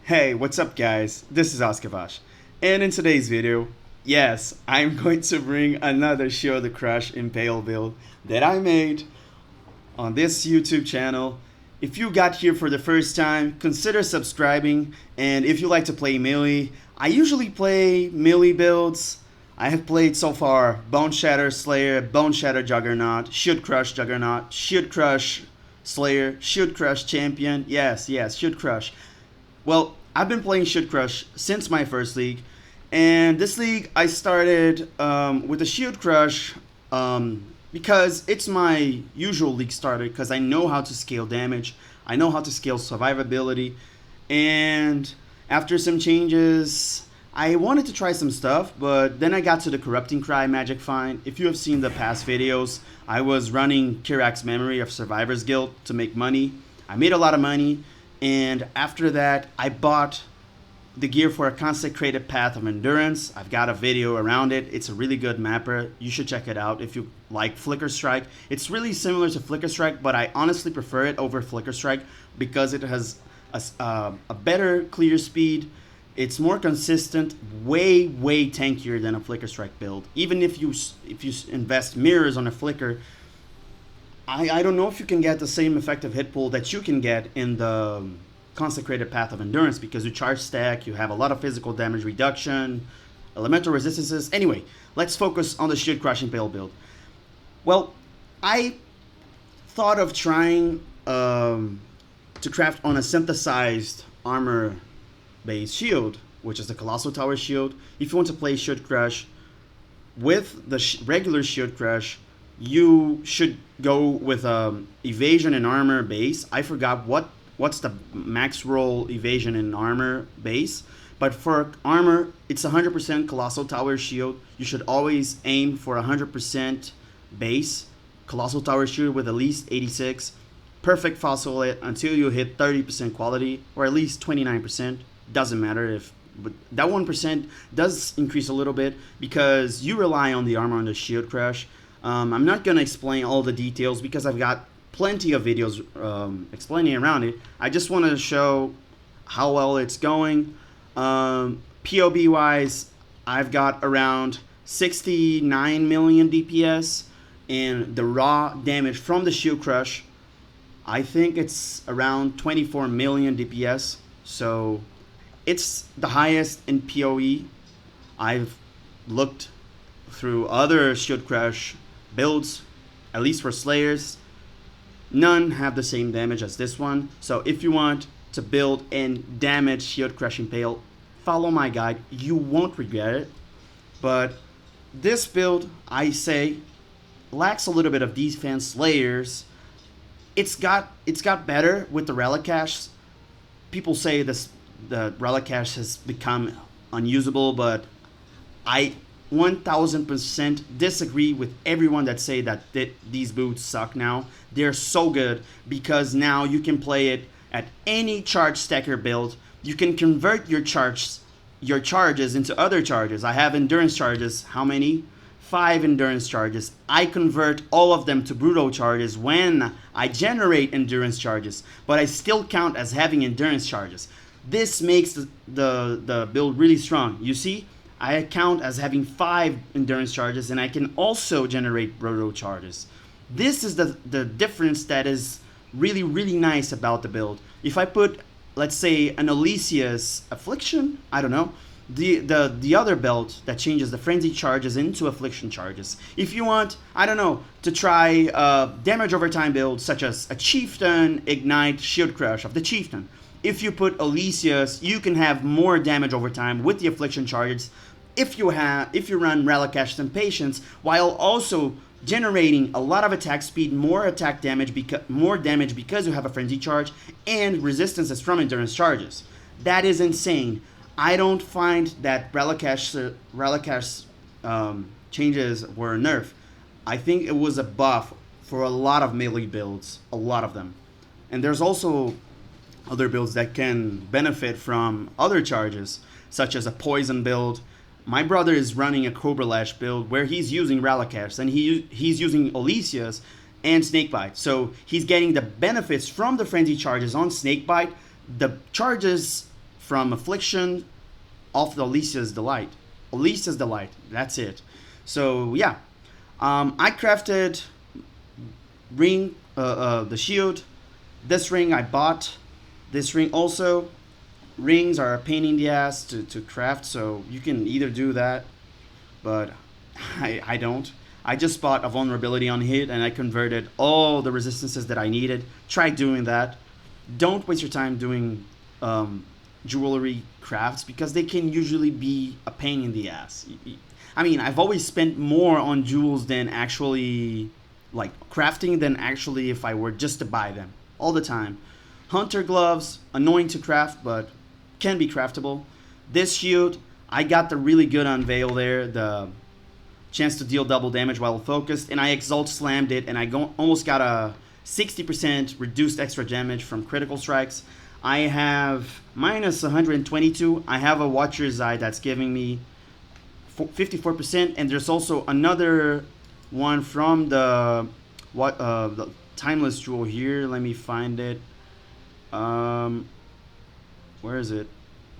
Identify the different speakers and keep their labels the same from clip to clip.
Speaker 1: Hey, what's up guys? This is Ozkavosh. And in today's video, yes, I'm going to bring another Show the Crush Impale build that I made on this YouTube channel. If you got here for the first time, consider subscribing, and if you like to play melee, I usually play melee builds. I have played so far Bone Shatter Slayer, Bone Shatter Juggernaut, Shield Crush Juggernaut, Shield Crush Slayer, Shield Crush Champion, yes, Shield Crush. Well, I've been playing Shield Crush since my first league, and this league I started with the Shield Crush because it's my usual league starter because I know how to scale damage, I know how to scale survivability, and after some changes, I wanted to try some stuff, but then I got to the Corrupting Cry Magic Find. If you have seen the past videos, I was running Kirak's Memory of Survivor's Guild to make money. I made a lot of money. And after that, I bought the gear for a Consecrated Path of Endurance. I've got a video around it. It's a really good mapper. You should check it out if you like Flicker Strike. It's really similar to Flicker Strike, but I honestly prefer it over Flicker Strike because it has a better clear speed. It's more consistent, way tankier than a Flicker Strike build. Even if you invest mirrors on a Flicker, I don't know if you can get the same effective hit pool that you can get in the Consecrated Path of Endurance because you charge stack, you have a lot of physical damage reduction, elemental resistances. Anyway, let's focus on the Shield Crush Impale build. Well, I thought of trying to craft on a synthesized armor-based shield, which is the Colossal Tower shield. If you want to play Shield Crush with the regular Shield Crush, you should go with evasion and armor base. I forgot what's the max roll evasion and armor base, but for armor it's 100% Colossal Tower shield. You should always aim for 100% base Colossal Tower shield with at least 86. Perfect fossil it until you hit 30% quality, or at least 29%. Doesn't matter if, but that 1% does increase a little bit because you rely on the armor on the Shield Crush. I'm not going to explain all the details because I've got plenty of videos explaining around it. I just want to show how well it's going. POB wise, I've got around 69 million DPS, and the raw damage from the Shield Crush, I think it's around 24 million DPS. So it's the highest in PoE. I've looked through other Shield Crush builds, at least for Slayers. None have the same damage as this one. So if you want to build and damage Shield Crush Impale, follow my guide. You won't regret it. But this build, I say, lacks a little bit of defense layers. It's got better with the Relic Cache. People say the Relic Cache has become unusable, but I 1000% disagree with everyone that say that these boots suck now. They're so good because now you can play it at any charge stacker build. You can convert your charges into other charges. I have endurance charges. How many? 5 endurance charges. I convert all of them to brutal charges when I generate endurance charges, but I still count as having endurance charges. This makes the build really strong. You see? I count as having 5 endurance charges, and I can also generate brutal charges. This is the difference that is really nice about the build. If I put, let's say, an Elysia's Affliction, I don't know, the other belt that changes the frenzy charges into affliction charges. If you want, I don't know, to try damage over time builds such as a Chieftain Ignite Shield Crush of the Chieftain. If you put Elysia's, you can have more damage over time with the affliction charges. If you run Relic Cache and Patience, while also generating a lot of attack speed, more attack damage, more damage because you have a frenzy charge, and resistances from endurance charges. That is insane. I don't find that Relic Cache changes were a nerf. I think it was a buff for a lot of melee builds, a lot of them. And there's also other builds that can benefit from other charges, such as a poison build. My brother is running a Cobra Lash build where he's using Relic Cache, and he's using Elysia's and Snakebite. So he's getting the benefits from the frenzy charges on Snakebite. The charges from Affliction off the Alicia's Delight. Alicia's Delight, that's it. So yeah, I crafted ring, the shield. This ring I bought. This ring also. Rings are a pain in the ass to craft, so you can either do that, but I don't. I just bought a vulnerability on hit and I converted all the resistances that I needed. Try doing that. Don't waste your time doing jewelry crafts because they can usually be a pain in the ass. I mean, I've always spent more on jewels than actually like crafting than actually if I were just to buy them all the time. Hunter gloves, annoying to craft, but can be craftable. This shield, I got the really good unveil there, the chance to deal double damage while focused, and I exalt slammed it, and I almost got a 60% reduced extra damage from critical strikes. I have minus 122. I have a Watcher's Eye that's giving me 54%, and there's also another one from the Timeless Jewel here. Let me find it. Where is it?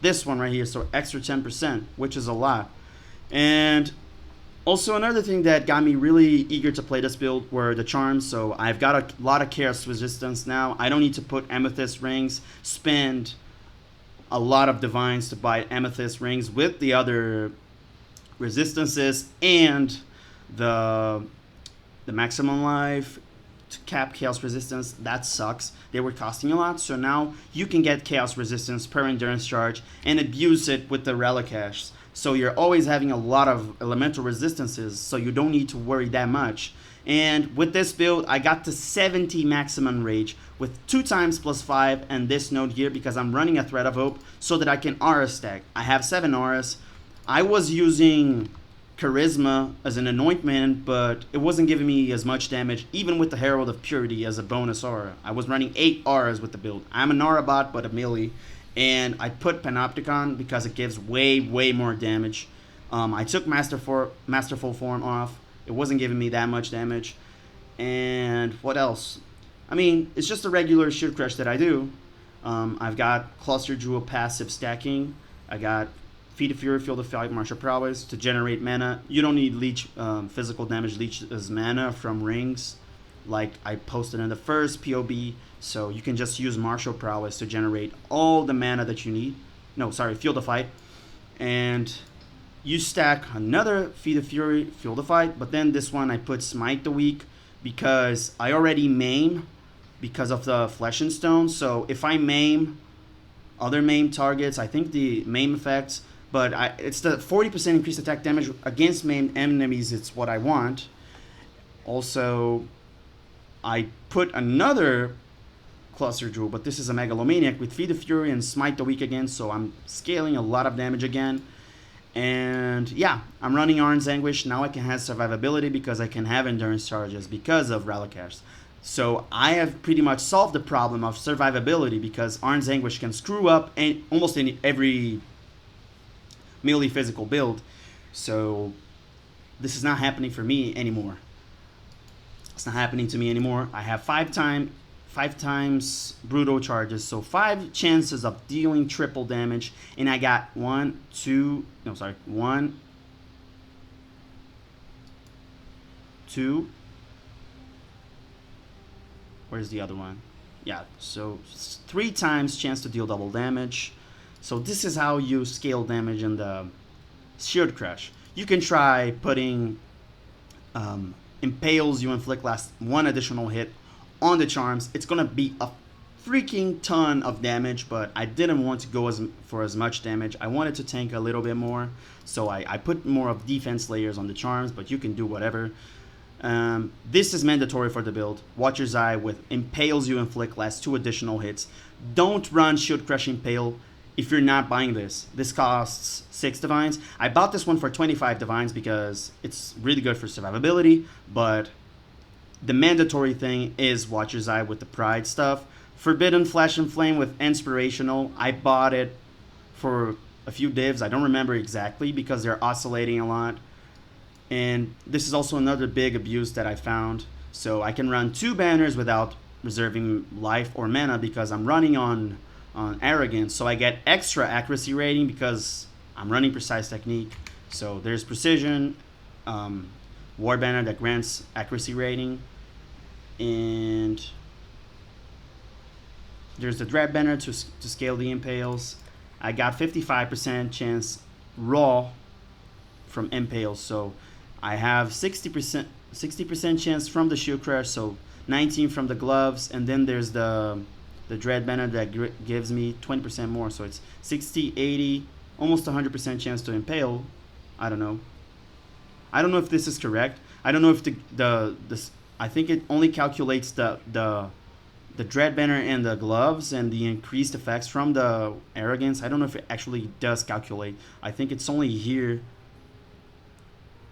Speaker 1: This one right here. So extra 10%, which is a lot. And also another thing that got me really eager to play this build were the charms. So I've got a lot of chaos resistance now. I don't need to put amethyst rings, spend a lot of divines to buy amethyst rings with the other resistances and the maximum life to cap chaos resistance. That sucks. They were costing a lot, so now you can get chaos resistance per endurance charge and abuse it with the relic caches. So you're always having a lot of elemental resistances, so you don't need to worry that much. And with this build, I got to 70 maximum rage with 2 times plus 5 and this node here because I'm running a Thread of Hope so that I can aura stack. I have 7 auras. I was using Charisma as an anointment, but it wasn't giving me as much damage, even with the Herald of Purity as a bonus aura. I was running 8 auras with the build. I'm an aura bot, but a melee. And I put Panopticon because it gives way more damage. I took Masterful Form off. It wasn't giving me that much damage. And what else? I mean, it's just a regular Shield Crush that I do. I've got Cluster Jewel passive stacking. I got Feed of Fury, Field of Fight, Martial Prowess to generate mana. You don't need leech, physical damage leech as mana from rings, like I posted in the first POB. So you can just use Martial Prowess to generate all the mana that you need. No, sorry, Field of Fight. And you stack another Feed of Fury, Field of Fight, but then this one I put Smite the Weak because I already maim because of the Flesh and Stone. So if I maim other maim targets, I think the maim effects, but it's the 40% increased attack damage against main enemies. It's what I want. Also, I put another Cluster Jewel, but this is a Megalomaniac with Feed the Fury and Smite the Weak again, so I'm scaling a lot of damage again. And yeah, I'm running Arn's Anguish. Now I can have survivability because I can have endurance charges because of Relic Caches. So I have pretty much solved the problem of survivability because Arn's Anguish can screw up almost in every melee physical build. So this is not happening for me anymore. It's not happening to me anymore. I have 5 times brutal charges, so 5 chances of dealing triple damage, and I got 1, 2, where's the other one? Yeah, so 3 times chance to deal double damage. So this is how you scale damage in the Shield Crush. You can try putting Impales you inflict last 1 additional hit on the charms. It's gonna be a freaking ton of damage, but I didn't want to go for as much damage. I wanted to tank a little bit more, so I put more of defense layers on the charms, but you can do whatever. This is mandatory for the build. Watcher's Eye with Impales you inflict last 2 additional hits. Don't run Shield Crush Impale if you're not buying this. This costs 6 divines. I bought this one for 25 divines because it's really good for survivability, but the mandatory thing is Watcher's Eye with the Pride stuff. Forbidden Flash and Flame with Inspirational. I bought it for a few divs. I don't remember exactly because they're oscillating a lot. And this is also another big abuse that I found. So I can run 2 banners without reserving life or mana because I'm running on on arrogance, so I get extra accuracy rating because I'm running precise technique. So there's precision, war banner that grants accuracy rating, and there's the dread banner to scale the impales. I got 55% chance raw from impales, so I have 60% chance from the shield crush, so 19 from the gloves, and then there's the dread banner that gives me 20% more, so it's 60, 80, almost 100% chance to impale. I don't know if this is correct. I don't know if I think it only calculates the dread banner and the gloves and the increased effects from the arrogance. I don't know if it actually does calculate. I think it's only here.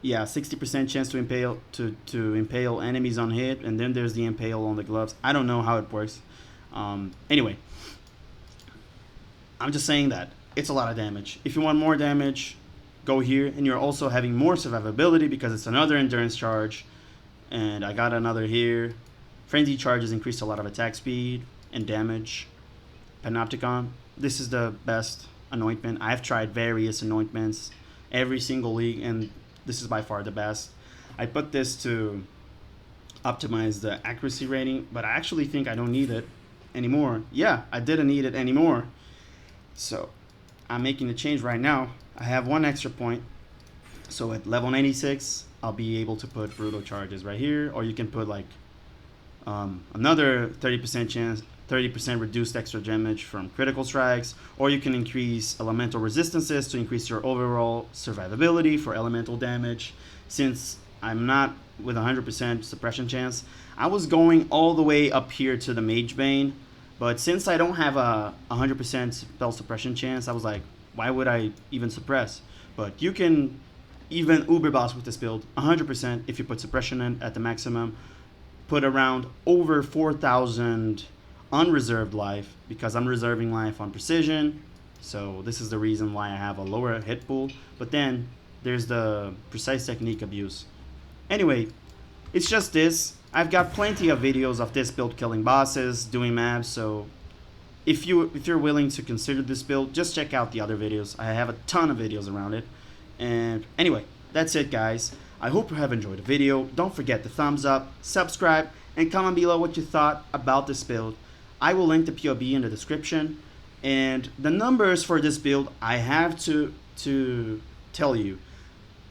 Speaker 1: Yeah, 60% chance to impale enemies on hit, and then there's the impale on the gloves. I don't know how it works. Anyway, I'm just saying that it's a lot of damage. If you want more damage, go here, and you're also having more survivability because it's another endurance charge, and I got another here. Frenzy charges increased a lot of attack speed and damage. Panopticon, this is the best anointment. I've tried various anointments every single league, and this is by far the best. I put this to optimize the accuracy rating, but I actually think I don't need it anymore. Yeah, I didn't need it anymore. So I'm making the change right now. I have one extra point. So at level 96, I'll be able to put brutal charges right here, or you can put like another 30% chance, 30% reduced extra damage from critical strikes, or you can increase elemental resistances to increase your overall survivability for elemental damage. Since I'm not with 100% suppression chance, I was going all the way up here to the Mage Bane, but since I don't have a 100% spell suppression chance, I was like, why would I even suppress? But you can even Uber Boss with this build 100% if you put suppression in at the maximum. Put around over 4,000 unreserved life because I'm reserving life on precision. So this is the reason why I have a lower hit pool. But then there's the precise technique abuse. Anyway, it's just this. I've got plenty of videos of this build killing bosses, doing maps. So if you're willing to consider this build, just check out the other videos. I have a ton of videos around it. And anyway, that's it, guys. I hope you have enjoyed the video. Don't forget to thumbs up, subscribe, and comment below what you thought about this build. I will link the POB in the description. And the numbers for this build, I have to tell you.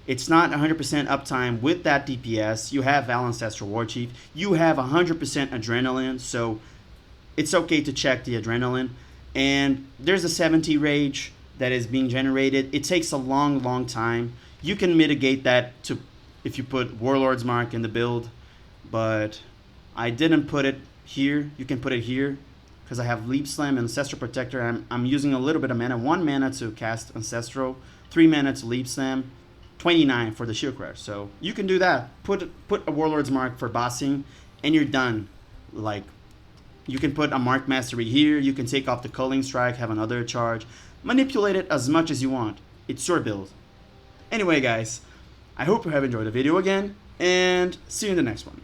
Speaker 1: It's not 100% uptime with that DPS. You have Val Ancestral War Chief. You have 100% adrenaline, so it's okay to check the adrenaline. And there's a 70 rage that is being generated. It takes a long time. You can mitigate that to if you put Warlord's Mark in the build, but I didn't put it here. You can put it here because I have Leap Slam and Ancestral Protector. I'm using a little bit of mana, 1 mana to cast Ancestral, 3 mana to Leap Slam, 29 for the Shield Crush. So you can do that. Put a Warlord's Mark for bossing, and you're done. Like, you can put a Mark Mastery here. You can take off the Culling Strike, have another charge. Manipulate it as much as you want. It's your build. Anyway, guys, I hope you have enjoyed the video again, and see you in the next one.